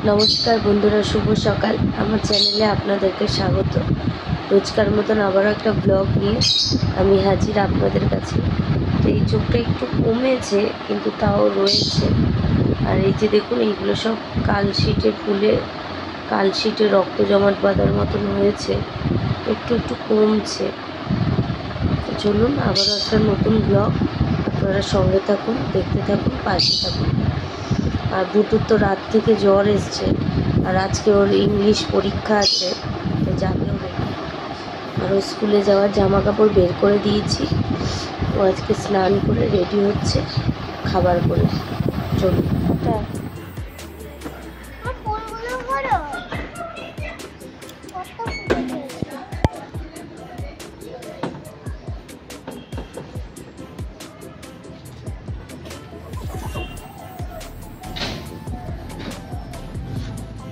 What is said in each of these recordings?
নমস্কার বন্ধুরা, শুভ সকাল। আমার চ্যানেলে আপনাদেরকে স্বাগত। রোজকার মতন আবারও একটা ব্লগ নিয়ে আমি হাজির আপনাদের কাছে। তো এই চোখটা একটু কমেছে, কিন্তু তাও রয়েছে। আর এই যে দেখুন, এইগুলো সব কালশিটে ফুলে কালশিটে রক্ত জমাট বাঁধার মতন হয়েছে, একটু একটু কমছে। তো চলুন আবারও একটা নতুন ব্লগ, আপনারা সঙ্গে থাকুন, দেখতে থাকুন, পাশে থাকুন। আর বুটুর তো রাত থেকে জ্বর এসছে, আর আজকে ওর ইংলিশ পরীক্ষা আছে, তো যাবেও রেডি। আর ও স্কুলে যাওয়ার জামা কাপড় বের করে দিয়েছি। ও আজকে স্নান করে রেডি হচ্ছে খাবার করে। চলুন।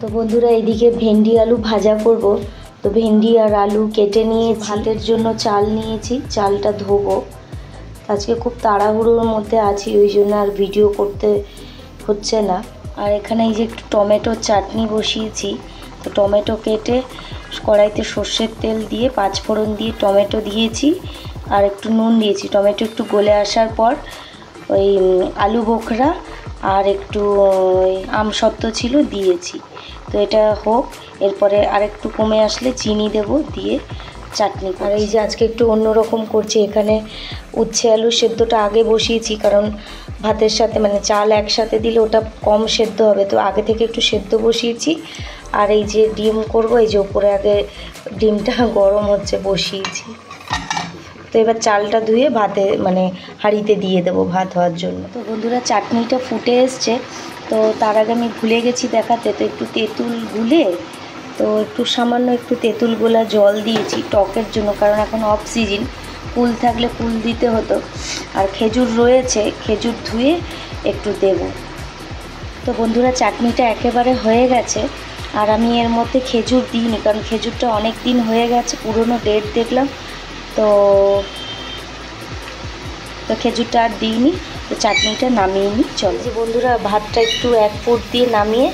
তো বন্ধুরা, এইদিকে ভেন্ডি আলু ভাজা করব। তো ভেন্ডি আর আলু কেটে নিয়ে ভাতের জন্য চাল নিয়েছি, চালটা ধোবো। আজকে খুব তাড়াহুড়োর মধ্যে আছি, ওই জন্য আর ভিডিও করতে হচ্ছে না। আর এখানে এই যে একটু টমেটোর চাটনি বসিয়েছি। তো টমেটো কেটে কড়াইতে সর্ষের তেল দিয়ে পাঁচফোড়ন দিয়ে টমেটো দিয়েছি, আর একটু নুন দিয়েছি। টমেটো একটু গলে আসার পর ওই আলু বোখরা আর একটু আমসত্ত্ব ছিল দিয়েছি। তো এটা হোক, এরপরে আরেকটু কমে আসলে চিনি দেব, দিয়ে চাটনি। আর এই যে আজকে একটু অন্যরকম করছি, এখানে উচ্ছে আলু সেদ্ধটা আগে বসিয়েছি, কারণ ভাতের সাথে মানে চাল একসাথে দিলে ওটা কম সেদ্ধ হবে, তো আগে থেকে একটু সেদ্ধ বসিয়েছি। আর এই যে ডিম করব, এই যে ওপরে আগে ডিমটা গরম হচ্ছে বসিয়েছি। তো এবার চালটা ধুয়ে ভাতে মানে হাঁড়িতে দিয়ে দেবো ভাত হওয়ার জন্য। তো বন্ধুরা, চাটনিটা ফুটে এসছে। তো তার আগে আমি ভুলে গেছি দেখাতে, তো একটু তেঁতুল গুলে, তো একটু সামান্য একটু তেঁতুল গোলা জল দিয়েছি টকের জন্য, কারণ এখন অফ সিজন, কুল থাকলে কুল দিতে হতো। আর খেজুর রয়েছে, খেজুর ধুয়ে একটু দেব। তো বন্ধুরা, চাটনিটা একেবারে হয়ে গেছে। আর আমি এর মধ্যে খেজুর দিইনি, কারণ খেজুরটা অনেক দিন হয়ে গেছে, পুরনো ডেট দেখলাম, তো খেজুরটা আর দিইনি। তো চাটনিটা নামিয়ে নিই। চলো যে বন্ধুরা, ভাতটা একটু এক ফুট দিয়ে নামিয়ে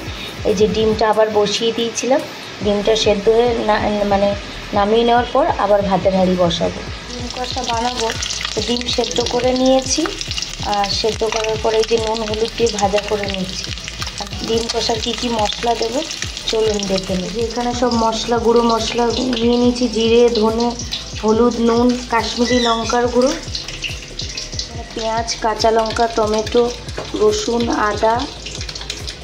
এই যে ডিমটা আবার বসিয়ে দিয়েছিলাম। ডিমটা সেদ্ধ হয়ে মানে নামিয়ে নেওয়ার পর আবার ভাতের হাঁড়ি বসাবো। ডিম কষা বানাবো, তো ডিম সেদ্ধ করে নিয়েছি। আর সেদ্ধ করার পরে এই যে নুন হলুদ দিয়ে ভাজা করে নিচ্ছি। আর ডিম কষার কী কী মশলা দেবো চলুন দেখে নিই। এখানে সব মশলা, গুঁড়ো মশলা নিয়ে নিয়েছি, জিরে, ধনে, হলুদ, নুন, কাশ্মীরি লঙ্কার গুঁড়ো, পেঁয়াজ, কাঁচা লঙ্কা, টমেটো, রসুন, আদা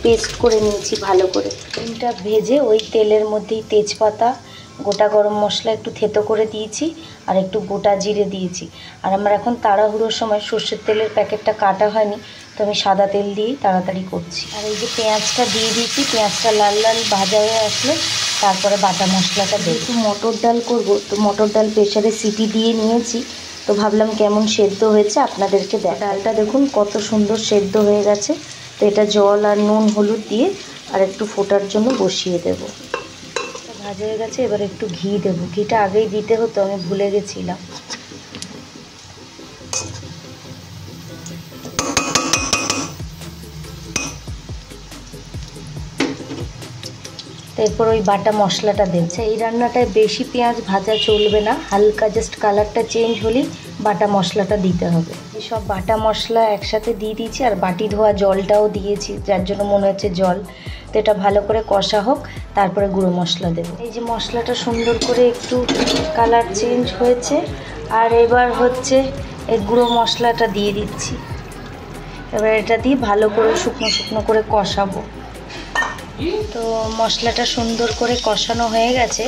পেস্ট করে নিয়েছি ভালো করে। ডিমটা ভেজে ওই তেলের মধ্যেই তেজপাতা, গোটা গরম মশলা একটু থেতো করে দিয়েছি, আর একটু গোটা জিরে দিয়েছি। আর আমার এখন তাড়াহুড়োর সময় সর্ষের তেলের প্যাকেটটা কাটা হয়নি, তো আমি সাদা তেল দিয়েই তাড়াতাড়ি করছি। আর এই যে পেঁয়াজটা দিয়ে দিয়েছি, পেঁয়াজটা লাল লাল ভাজা হয়ে আসলে তারপরে বাটা মশলাটা দিয়ে একটু মটর ডাল করব। তো মটর ডাল প্রেশারে সিটি দিয়ে নিয়েছি, তো ভাবলাম কেমন সেদ্ধ হয়েছে আপনাদেরকে দেখ। ডালটা দেখুন কত সুন্দর সেদ্ধ হয়ে গেছে। তো এটা জল আর নুন হলুদ দিয়ে আর একটু ফোটার জন্য বসিয়ে দেব। ভাজা হয়ে গেছে, এবার একটু ঘি দেবো। ঘিটা আগেই দিতে হতো, আমি ভুলে গেছিলাম। এরপর ওই বাটা মশলাটা দেবো। এই রান্নাটায় বেশি পেঁয়াজ ভাজা চলবে না, হালকা জাস্ট কালারটা চেঞ্জ হলেই বাটা মশলাটা দিতে হবে। সব বাটা মশলা একসাথে দিয়ে দিয়েছি, আর বাটি ধোয়া জলটাও দিয়েছি, যার জন্য মনে হচ্ছে জল। তো এটা ভালো করে কষা হোক, তারপরে গুঁড়ো মশলা দেবো। এই যে মশলাটা সুন্দর করে একটু কালার চেঞ্জ হয়েছে, আর এবার হচ্ছে এই গুঁড়ো মশলাটা দিয়ে দিচ্ছি। এবার এটা দিয়ে ভালো করে শুকনো শুকনো করে কষাবো। তো মশলাটা সুন্দর করে কষানো হয়ে গেছে।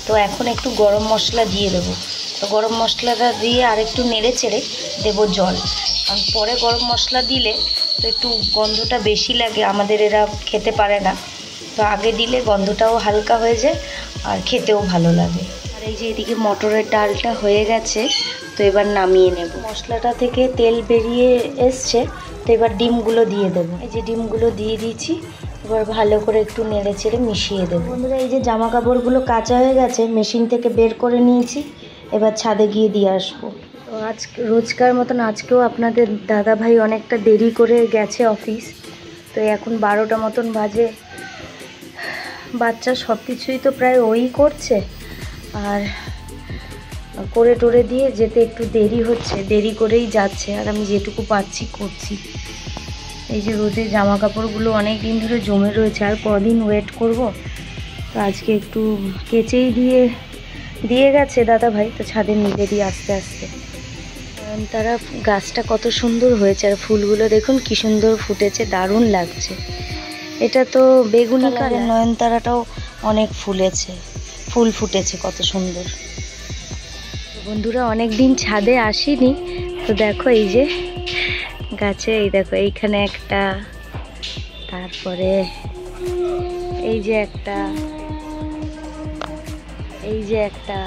তো এখন একটু গরম মশলা দিয়ে দেবো। তো গরম মশলাটা দিয়ে আর একটু নেড়ে চেড়ে দেবো জল, কারণ পরে গরম মশলা দিলে তো একটু গন্ধটা বেশি লাগে, আমাদের এরা খেতে পারে না। তো আগে দিলে গন্ধটাও হালকা হয়ে যায় আর খেতেও ভালো লাগে। আর এই যে এদিকে মটরের ডালটা হয়ে গেছে, তো এবার নামিয়ে নেব। মশলাটা থেকে তেল বেরিয়ে এসছে, তো এবার ডিমগুলো দিয়ে দেবো। এই যে ডিমগুলো দিয়ে দিয়েছি, এবার ভালো করে একটু নেড়ে চেড়ে মিশিয়ে দেবো। বন্ধুরা, এই যে জামা কাপড়গুলো কাচা হয়ে গেছে, মেশিন থেকে বের করে নিয়েছি, এবার ছাদে গিয়ে দিয়ে আসবো। তো আজ রোজকার মতন আজকেও আপনাদের দাদা ভাই অনেকটা দেরি করে গেছে অফিস। তো এখন 12টা মতন বাজে, বাচ্চা সব কিছুই তো প্রায় ওই করছে, আর করে টোরে দিয়ে যেতে একটু দেরি হচ্ছে, দেরি করেই যাচ্ছে, আর আমি যেটুকু পাচ্ছি করছি। এই যে রোদে জামা কাপড়গুলো অনেক দিন ধরে জমে রয়েছে, আর কদিন ওয়েট করব। তো আজকে একটু কেচেই দিয়ে গেছে দাদা ভাই, তো ছাদে মিলে দিয়ে আস্তে আস্তে। নয়নতারা গাছটা কত সুন্দর হয়েছে, আর ফুলগুলো দেখুন কি সুন্দর ফুটেছে, দারুণ লাগছে। এটা তো বেগুনি কালার, নয়নতারাটাও অনেক ফুল ফুটেছে কত সুন্দর। বন্ধুরা অনেক দিন ছাদে আসিনি, তো দেখো এই যে গাছে, এই দেখো এইখানে একটা, তারপরে এই যে একটা,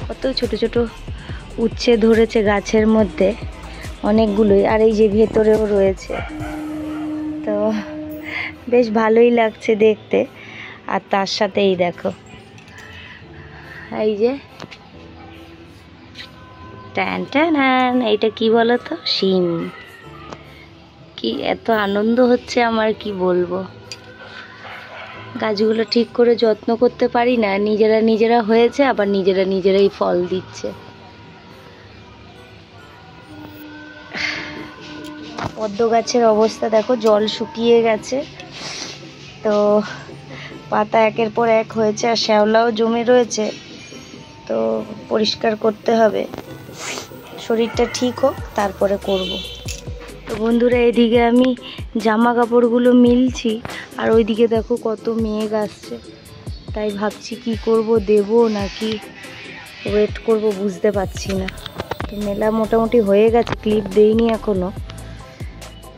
কত ছোট ছোট উচ্ছে ধরেছে গাছের মধ্যে অনেকগুলোই, আর এই যে ভেতরেও রয়েছে। তো বেশ ভালোই লাগছে দেখতে। আর তার সাথে এই দেখো, এই যে টান টান, এইটা কি বলো তো, শিম। কি এত আনন্দ হচ্ছে আমার, কি বলবো। গাছগুলো ঠিক করে যত্ন করতে পারি না, নিজেরা হয়েছে, আবার নিজেরাই ফল দিচ্ছে। পদ্ম গাছের অবস্থা দেখো, জল শুকিয়ে গেছে, তো পাতা একের পর এক হয়েছে, আর শ্যাওলাও জমে রয়েছে, তো পরিষ্কার করতে হবে। শরীরটা ঠিক হোক তারপরে করব। তো বন্ধুরা এদিকে আমি জামা কাপড়গুলো মিলছি, আর ওইদিকে দেখো কত মেঘ আসছে, তাই ভাবছি কি করব, দেব নাকি ওয়েট করব বুঝতে পারছি না। তো মেলা মোটামুটি হয়ে গেছে, ক্লিপ দেইনি এখনো,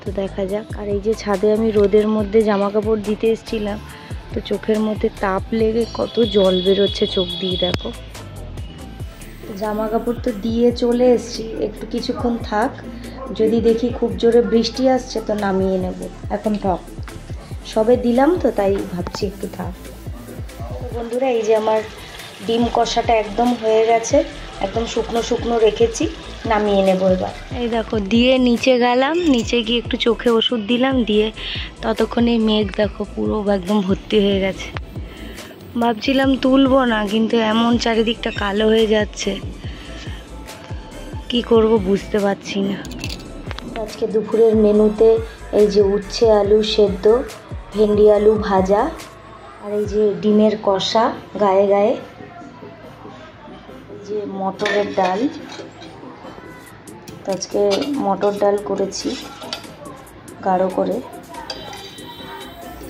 তো দেখা যাক। আর এই যে ছাদে আমি রোদের মধ্যে জামা কাপড় দিতে এসেছিলাম, তো চোখের মধ্যে তাপ লেগে কত জল বেরোচ্ছে চোখ দিয়ে, দেখো। জামা কাপড় তো দিয়ে চলে এসেছি, একটু কিছুক্ষণ থাক, যদি দেখি খুব জোরে বৃষ্টি আসছে তো নামিয়ে নেব। এখন থাক, সবে দিলাম তো তাই ভাবছি একটু থাক। তো বন্ধুরা এই যে আমার ডিম কষাটা একদম হয়ে গেছে, একদম শুকনো শুকনো রেখেছি, নামিয়ে নেবো এবার। এই দেখো দিয়ে নিচে গেলাম, নিচে গিয়ে একটু চোখে ওষুধ দিলাম, দিয়ে ততক্ষণে মেঘ দেখো পুরো একদম ভর্তি হয়ে গেছে। ভাবছিলাম তুলবো না, কিন্তু এমন চারিদিকটা কালো হয়ে যাচ্ছে, কি করব বুঝতে পারছি না। আজকে দুপুরের মেনুতে এই যে উচ্ছে আলু সেদ্ধ, ভেন্ডি আলু ভাজা, আর এই যে ডিমের কষা গায়ে গায়ে, এই যে মটরের ডাল। তো আজকে মটর ডাল করেছি গাঢ় করে।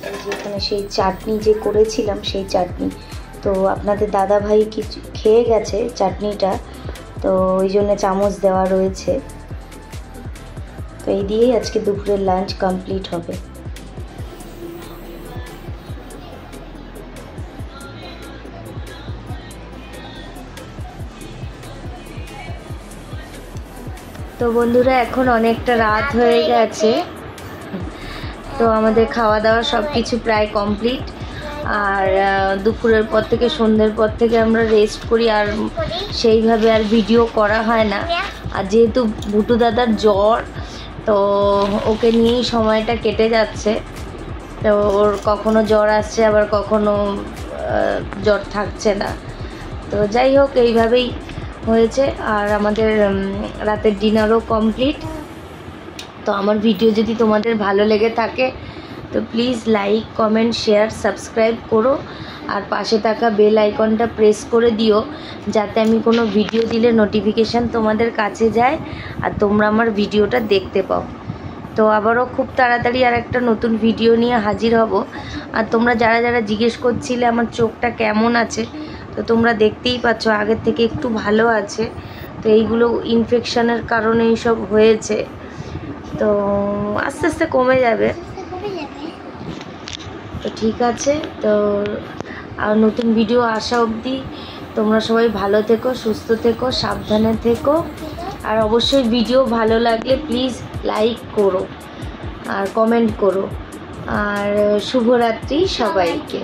এই যে এখানে সেই চাটনি যে করেছিলাম সেই চাটনি, তো আপনাদের দাদা ভাই কিছু খেয়ে গেছে চাটনিটা, তো ওই জন্য চামচ দেওয়া রয়েছে। তো এই দিয়েই আজকে দুপুরের লাঞ্চ কমপ্লিট হবে। তো বন্ধুরা এখন অনেকটা রাত হয়ে গেছে, তো আমাদের খাওয়া দাওয়া সব কিছু প্রায় কমপ্লিট। আর দুপুরের পর থেকে সন্ধ্যের পর থেকে আমরা রেস্ট করি, আর সেইভাবে আর ভিডিও করা হয় না। আর যেহেতু বুটু দাদার জ্বর, তো ওকে নিয়েই সময়টা কেটে যাচ্ছে। তো ওর কখনো জ্বর আসছে, আবার কখনো জ্বর থাকছে না। তো যাই হোক এইভাবেই হয়েছে। আর আমাদের রাতের ডিনারও কমপ্লিট। তো আমার ভিডিও যদি তোমাদের ভালো লেগে থাকে তো please like comment share subscribe করো, আর পাশে থাকা বেল আইকনটা প্রেস করে দিও, যাতে আমি কোনো ভিডিও দিলে নোটিফিকেশান তোমাদের কাছে যায় আর তোমরা আমার ভিডিওটা দেখতে পাও। তো আবারও খুব তাড়াতাড়ি আর একটা নতুন ভিডিও নিয়ে হাজির হব। আর তোমরা যারা জিজ্ঞেস করছিলে আমার চোখটা কেমন আছে, তো তোমরা দেখতেই পাচ্ছ আগের থেকে একটু ভালো আছে। তো এইগুলো ইনফেকশনের কারণে এইসব হয়েছে, তো আস্তে আস্তে কমে যাবে। তো ঠিক আছে, তো আর নতুন ভিডিও আসা অবধি তোমরা সবাই ভালো থেকো, সুস্থ থেকো, সাবধানে থেকো। আর অবশ্যই ভিডিও ভালো লাগলে প্লিজ লাইক করো আর কমেন্ট করো। আর শুভরাত্রি সবাইকে।